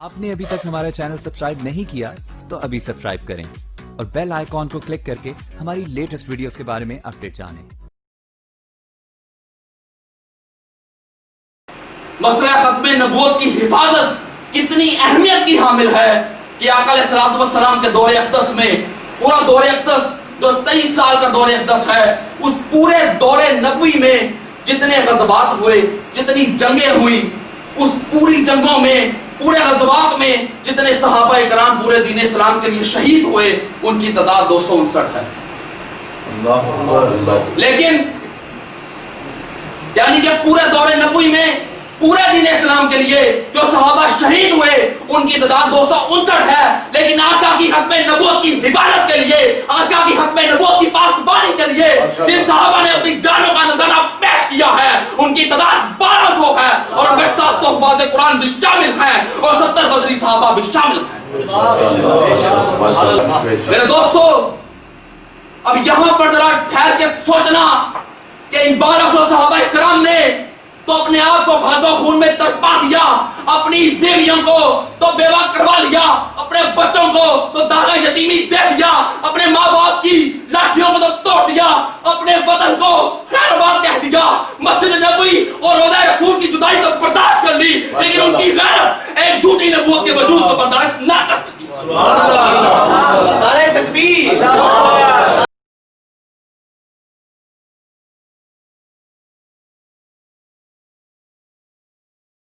آپ نے ابھی تک ہمارا چینل سبسکرائب نہیں کیا تو ابھی سبسکرائب کریں اور بیل آئیکن کو کلک کر کے ہماری لیٹسٹ ویڈیوز کے بارے میں اپڈیٹ جانیں۔ مسئلہ ختم نبوت کی حفاظت کتنی اہمیت کی حامل ہے کہ آقا علیہ الصلوۃ والسلام کے دور اقدس میں پورا دور اقدس جو 23 سال کا دور اقدس ہے، اس پورے دور نبوی میں جتنے غزوات ہوئے، جتنی جنگیں ہوئی، اس پوری جنگوں میں، پورے غزوات میں جتنے صحابہ کرام پورے دین اسلام کے لیے شہید ہوئے، ان کی تعداد 259 ہے۔ لیکن یعنی کہ پورے دور نبوی میں پورے دین اسلام کے لیے جو صحابہ شہید ہوئے ان کی تعداد 259 ہے، لیکن آقا کی ختم نبوت کی حفاظت کے لیے، آقا کی ختم نبوت کی پاسبانی کے لیے جن صحابہ نے اپنی جانوں کا نذرانہ پیش کیا ہے ان کی تعداد 1200 ہے، اور 700 حفاظ قرآن بھی شامل ہیں اور 70 بدری صحابہ بھی شامل ہیں۔ میرے دوستو، اب یہاں پر ذرا ٹھہر کے سوچنا کہ ان 1200 صحابہ کرام نے تو اپنے آپ کو خاک و خون میں تڑپا دیا، اپنی بیویوں کو تو بیوہ کروا لیا، اپنے بچوں کو تو داغ یتیمی دے دیا، اپنے ماں باپ کی لاٹھیوں کو تو توڑ دیا، اپنے وطن کو خیر بار کہہ دیا، مسجد نبوی اور روضہ رسول کی جدائی تو برداشت کر لی، لیکن ان کی غیرت ایک جھوٹی نبوت کے وجود کو برداشت نہ کر سکی۔ نعرہ تکبیر!